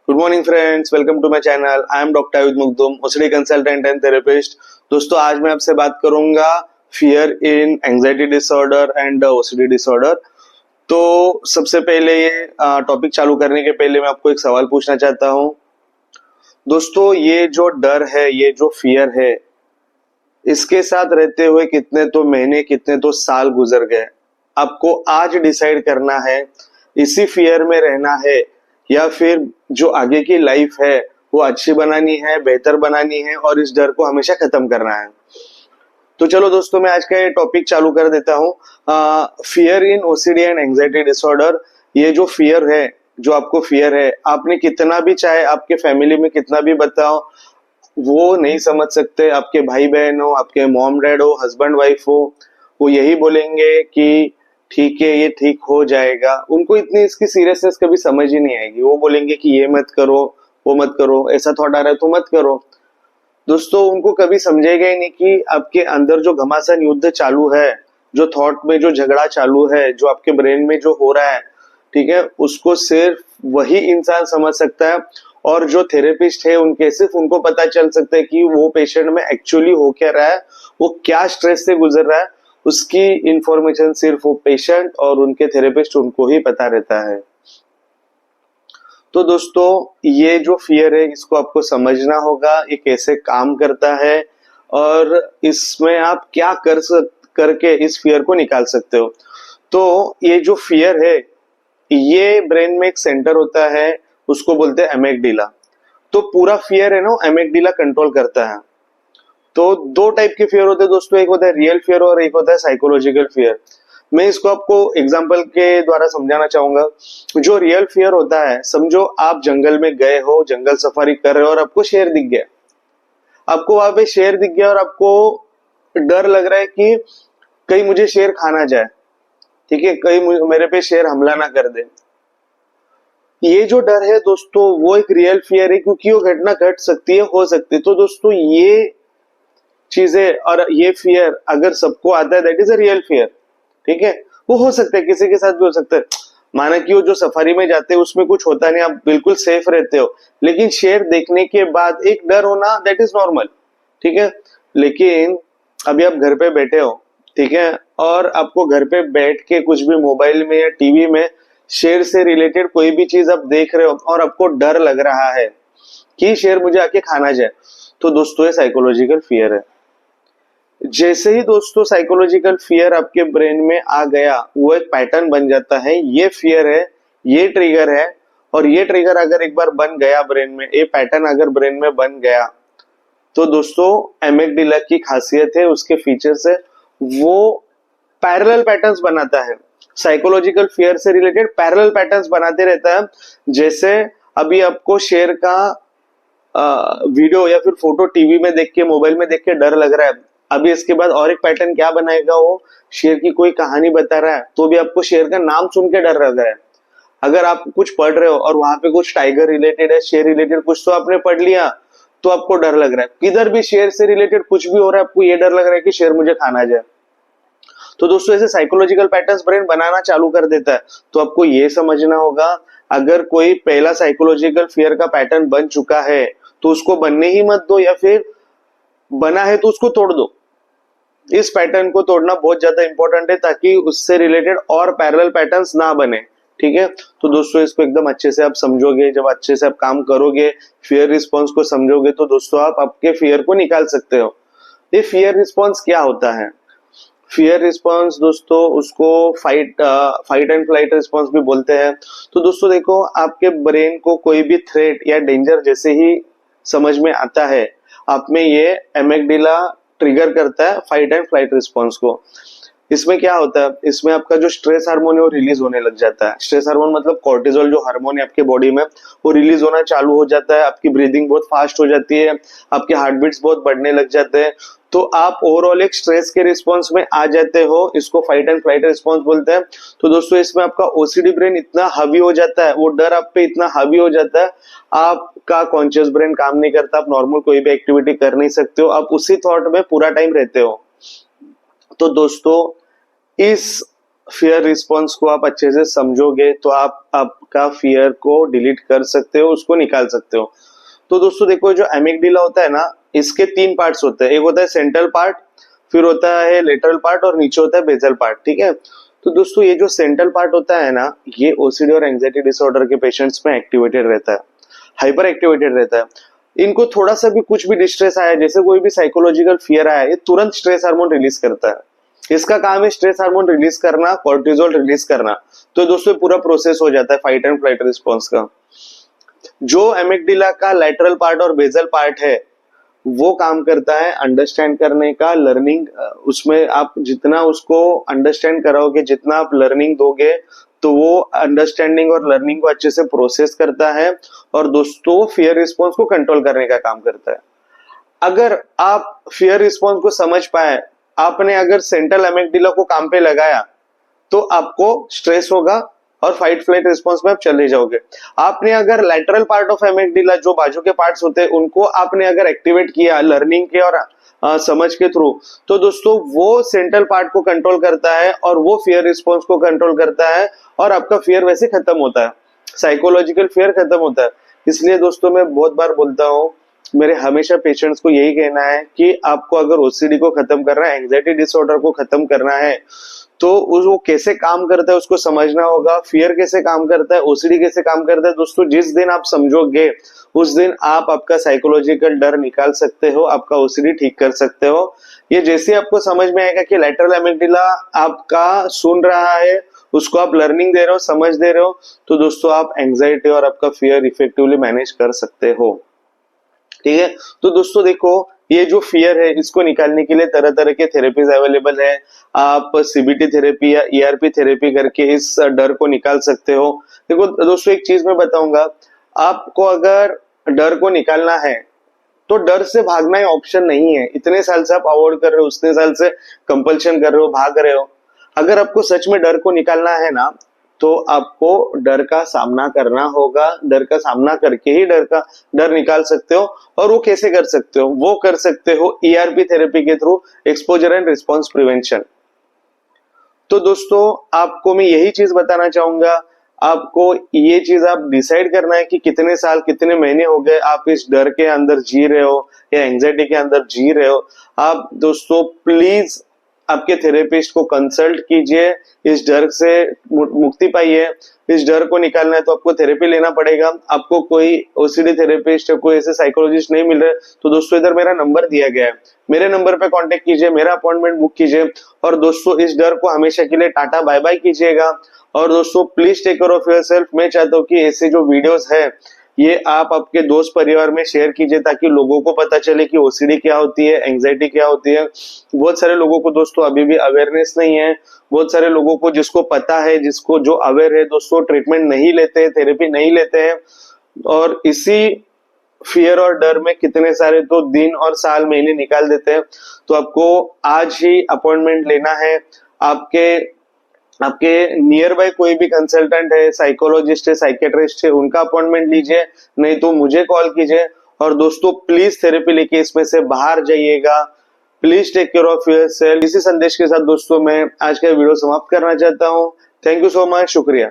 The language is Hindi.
Good morning friends, welcome to my channel. I am doctor Ayudh Mugdhum, OCD consultant and therapist. दोस्तों, आज मैं आपसे बात करूंगा fear in anxiety disorder and OCD disorder. तो सबसे पहले ये टॉपिक चालू करने के पहले मैं आपको एक सवाल पूछना चाहता हूं। दोस्तों, ये जो डर है, ये जो फियर है, इसके साथ रहते हुए कितने तो महीने, कितने तो साल गुजर गए। आपको आज डिसाइड करना है इसी फियर में रहना है या फिर जो आगे की लाइफ है वो अच्छी बनानी है, बेहतर बनानी है और इस डर को हमेशा खत्म करना है। तो चलो दोस्तों, मैं आज का ये टॉपिक चालू कर देता हूँ। Fear in OCD and anxiety disorder. ये जो फियर है, जो आपको फियर है, आपने कितना भी चाहे आपके फैमिली में कितना भी बताओ, वो नहीं समझ सकते। आपके भाई बहन हो, आपके मॉम डैड हो, हस्बैंड वाइफ हो, वो यही बोलेंगे कि ठीक है, ये ठीक हो जाएगा। उनको इतनी इसकी सीरियसनेस कभी समझ ही नहीं आएगी। वो बोलेंगे कि ये मत करो, वो मत करो, ऐसा थॉट आ रहा है तो मत करो। दोस्तों, उनको कभी समझेगा ही नहीं कि आपके अंदर जो घमासान युद्ध चालू है, जो थॉट में जो झगड़ा चालू है, जो आपके ब्रेन में जो हो रहा है, ठीक है, उसको सिर्फ वही इंसान समझ सकता है। और जो थेरेपिस्ट है, उनके सिर्फ उनको पता चल सकता है कि वो पेशेंट में एक्चुअली हो क्या रहा है, वो क्या स्ट्रेस से गुजर रहा है। उसकी इंफॉर्मेशन सिर्फ वो पेशेंट और उनके थेरेपिस्ट उनको ही पता रहता है। तो दोस्तों, ये जो फियर है, इसको आपको समझना होगा, ये कैसे काम करता है और इसमें आप क्या करके इस फियर को निकाल सकते हो। तो ये जो फियर है, ये ब्रेन में एक सेंटर होता है, उसको बोलते हैं एमिगडाला। तो पूरा फियर है ना, एमिगडाला कंट्रोल करता है। तो दो टाइप के फियर होते हैं दोस्तों, एक होता है रियल फियर और एक होता है साइकोलॉजिकल फियर। मैं इसको आपको एग्जांपल के द्वारा समझाना चाहूंगा। जो रियल फियर होता है, समझो आप जंगल में गए हो, जंगल सफारी कर रहे हो और आपको शेर दिख गया। आपको वहां पे शेर दिख गया और आपको डर लग रहा है कि कहीं मुझे शेर खाना जाए, ठीक है, कहीं मेरे पे शेर हमला ना कर दे। ये जो डर है दोस्तों, वो एक रियल फियर है, क्योंकि वो घटना घट सकती है, हो सकती है। तो दोस्तों, ये चीजें और ये फियर अगर सबको आता है, that is a real fear, ठीक है। वो हो सकता है, किसी के साथ भी हो सकता है। माना कि वो जो सफारी में जाते हैं उसमें कुछ होता नहीं, आप बिल्कुल सेफ रहते हो, लेकिन शेर देखने के बाद एक डर होना, दैट इज नॉर्मल, ठीक है। लेकिन अभी आप घर पे बैठे हो, ठीक है, और आपको घर पे बैठ के कुछ भी मोबाइल में या टीवी में शेर से रिलेटेड कोई भी चीज आप देख रहे हो और आपको डर लग रहा है कि शेर मुझे आके खाना जाए, तो दोस्तों ये साइकोलॉजिकल फियर है। जैसे ही दोस्तों साइकोलॉजिकल फियर आपके ब्रेन में आ गया, वो एक पैटर्न बन जाता है। ये फियर है, ये ट्रिगर है, और ये ट्रिगर अगर एक बार बन गया ब्रेन में, ये पैटर्न अगर ब्रेन में बन गया, तो दोस्तों एमिगडाला की खासियत है, उसके फीचर्स है, वो पैरेलल पैटर्न्स बनाता है। साइकोलॉजिकल फियर से रिलेटेड पैरेलल पैटर्न्स बनाते रहता है। जैसे अभी आपको शेर का वीडियो या फिर फोटो टीवी में देख के, मोबाइल में देख के डर लग रहा है, अभी इसके बाद और एक पैटर्न क्या बनाएगा, वो शेर की कोई कहानी बता रहा है तो भी आपको शेर का नाम सुन के डर लग रहा है। अगर आप कुछ पढ़ रहे हो और वहां पे कुछ टाइगर रिलेटेड है, शेर रिलेटेड कुछ तो आपने पढ़ लिया, तो आपको डर लग रहा है। किधर भी शेर से रिलेटेड कुछ भी हो रहा है, आपको ये डर लग रहा है कि शेर मुझे खाना जाए। तो दोस्तों, ऐसे साइकोलॉजिकल पैटर्न्स ब्रेन बनाना चालू कर देता है। तो आपको ये समझना होगा, अगर कोई पहला साइकोलॉजिकल फियर का पैटर्न बन चुका है तो उसको बनने ही मत दो, या फिर बना है तो उसको तोड़ दो। इस पैटर्न को तोड़ना बहुत ज्यादा इंपॉर्टेंट है, ताकि उससे रिलेटेड और पैरेलल पैटर्न्स ना बने, ठीक है। तो दोस्तों, इसको एकदम अच्छे से आप समझोगे, जब अच्छे से आप काम करोगे, फियर रिस्पॉन्स को समझोगे, तो दोस्तों आप आपके फियर को निकाल सकते हो। ये फियर रिस्पॉन्स क्या होता है? फियर रिस्पॉन्स दोस्तों, उसको फाइट एंड फ्लाइट रिस्पॉन्स भी बोलते हैं। तो दोस्तों देखो, आपके ब्रेन को कोई भी थ्रेट या डेंजर जैसे ही समझ में आता है, आप में ये एमिगडाला ट्रिगर करता है फाइट एंड फ्लाइट रिस्पॉन्स को। इसमें क्या होता है, इसमें आपका जो स्ट्रेस हार्मोन है वो रिलीज होने लग जाता है। स्ट्रेस हार्मोन मतलब कोर्टिसोल, जो हार्मोन है आपके बॉडी में, वो रिलीज होना चालू हो जाता है। आपकी ब्रीदिंग बहुत फास्ट हो जाती है, आपके हार्ट बीट्स बहुत बढ़ने लग जाते हैं। तो आप ओवरऑल एक स्ट्रेस के रिस्पॉन्स में आ जाते हो। इसको फाइट एंड फ्लाइट रिस्पॉन्स बोलते हैं। तो दोस्तों, इसमें आपका ओसीडी ब्रेन इतना हावी हो जाता है, वो डर आप पे इतना हावी हो जाता है, आपका कॉन्शियस ब्रेन काम नहीं करता, आप नॉर्मल कोई भी एक्टिविटी कर नहीं सकते हो, आप उसी थॉट में पूरा टाइम रहते हो। तो दोस्तों, इस फियर रिस्पॉन्स को आप अच्छे से समझोगे तो आप आपका फियर को डिलीट कर सकते हो, उसको निकाल सकते हो। तो दोस्तों देखो, जो एमिगडाला होता है ना, इसके 3 पार्ट्स होते हैं। एक होता है सेंट्रल पार्ट, फिर होता है लेटरल पार्ट और नीचे होता है बेसल पार्ट, ठीक है। तो दोस्तों ये जो सेंट्रल पार्ट होता है ना, ये ओसीडी और एंजाइटी डिसऑर्डर के पेशेंट्स में एक्टिवेटेड रहता है, हाइपर एक्टिवेटेड रहता है। इनको थोड़ा सा भी कुछ भी डिस्ट्रेस आया, जैसे कोई भी साइकोलॉजिकल फियर आया, ये तुरंत स्ट्रेस हार्मोन रिलीज करता है। इसका काम है स्ट्रेस हार्मोन रिलीज करना, कॉर्टिसोल रिलीज करना। तो दोस्तों पूरा प्रोसेस हो जाता है फाइट एंड फ्लाइट रिस्पॉन्स का। जो एमिगडाला का लेटरल पार्ट और बेसल पार्ट है, वो काम करता है अंडरस्टैंड करने का, लर्निंग। उसमें आप जितना उसको अंडरस्टैंड कराओगे, जितना आप लर्निंग दोगे, तो वो अंडरस्टैंडिंग और लर्निंग को अच्छे से प्रोसेस करता है और दोस्तों फियर रिस्पॉन्स को कंट्रोल करने का काम करता है। अगर आप फियर रिस्पॉन्स को समझ पाए, आपने अगर सेंट्रल एमिगडाला को काम पे लगाया, तो आपको स्ट्रेस होगा और फाइट फ्लाइट रिस्पॉन्स में आप चले जाओगे। आपने अगर लेटरल पार्ट ऑफ एमिगडाला, जो बाजू के पार्ट्स होते हैं, उनको आपने अगर एक्टिवेट किया लर्निंग के और समझ के थ्रू, तो दोस्तों वो सेंट्रल पार्ट को कंट्रोल करता है और वो फियर रिस्पॉन्स को कंट्रोल करता है और आपका फियर वैसे खत्म होता है, साइकोलॉजिकल फियर खत्म होता है। इसलिए दोस्तों मैं बहुत बार बोलता हूँ, मेरे हमेशा पेशेंट्स को यही कहना है कि आपको अगर ओसीडी को खत्म करना है, एंजाइटी डिसऑर्डर को खत्म करना है, तो वो कैसे काम करता है उसको समझना होगा। फियर कैसे काम करता है, ओसीडी कैसे काम करता है, दोस्तों जिस दिन आप समझोगे उस दिन आप आपका साइकोलॉजिकल डर निकाल सकते हो, आपका ओसीडी ठीक कर सकते हो। ये जैसे आपको समझ में आएगा कि लेटरल एमिगडाला आपका सुन रहा है, उसको आप लर्निंग दे रहे हो, समझ दे रहे हो, तो दोस्तों आप एंजाइटी और आपका फियर इफेक्टिवली मैनेज कर सकते हो, ठीक है। तो दोस्तों देखो, ये जो फियर है, इसको निकालने के लिए तरह तरह के थेरेपीज अवेलेबल है। आप सीबीटी थेरेपी या ईआरपी थेरेपी करके इस डर को निकाल सकते हो। देखो दोस्तों, एक चीज मैं बताऊंगा, आपको अगर डर को निकालना है तो डर से भागना ही ऑप्शन नहीं है। इतने साल से आप अवॉइड कर रहे हो, उतने साल से कंपल्शन कर रहे हो, भाग रहे हो। अगर आपको सच में डर को निकालना है ना, तो आपको डर का सामना करना होगा। डर का सामना करके ही डर निकाल सकते हो। और वो कैसे कर सकते हो? वो कर सकते हो ईआरपी थेरेपी के through, exposure and response prevention. तो दोस्तों आपको मैं यही चीज बताना चाहूंगा, आपको ये चीज आप डिसाइड करना है कि कितने साल, कितने महीने हो गए आप इस डर के अंदर जी रहे हो या एंजाइटी के अंदर जी रहे हो। आप दोस्तों प्लीज आपके थेरेपिस्ट को कंसल्ट कीजिए, इस डर से मुक्ति पाइए। इस डर को निकालना है तो आपको थेरेपी लेना पड़ेगा। आपको कोई ओसीडी थेरेपिस्ट या कोई ऐसे साइकोलॉजिस्ट नहीं मिल रहे, तो दोस्तों इधर मेरा नंबर दिया गया है, मेरे नंबर पे कांटेक्ट कीजिए, मेरा अपॉइंटमेंट बुक कीजिए। और दोस्तों इस डर को हमेशा के लिए टाटा बाय बाय कीजिएगा। और दोस्तों please take care of yourself. मैं चाहता हूँ कि ऐसे जो वीडियोस है ये आप आपके दोस्त परिवार में शेयर कीजिए, ताकि लोगों को पता चले कि ओसीडी क्या होती है, एंजाइटी क्या होती है। बहुत सारे लोगों को दोस्तों अभी भी अवेयरनेस नहीं है। बहुत सारे लोगों को जिसको पता है, जिसको जो अवेयर है, दोस्तों ट्रीटमेंट नहीं लेते हैं, थेरेपी नहीं लेते हैं। और इसी फियर और डर में कितने सारे तो दिन और साल, महीने निकाल देते हैं। तो आपको आज ही अपॉइंटमेंट लेना है। आपके नियर बाय कोई भी कंसल्टेंट है, साइकोलॉजिस्ट है, साइकेट्रिस्ट है, उनका अपॉइंटमेंट लीजिए, नहीं तो मुझे कॉल कीजिए। और दोस्तों प्लीज थेरेपी लेके इसमें से बाहर जाइएगा। Please take care of yourself. इसी संदेश के साथ दोस्तों मैं आज का वीडियो समाप्त करना चाहता हूँ। थैंक यू सो मच, शुक्रिया।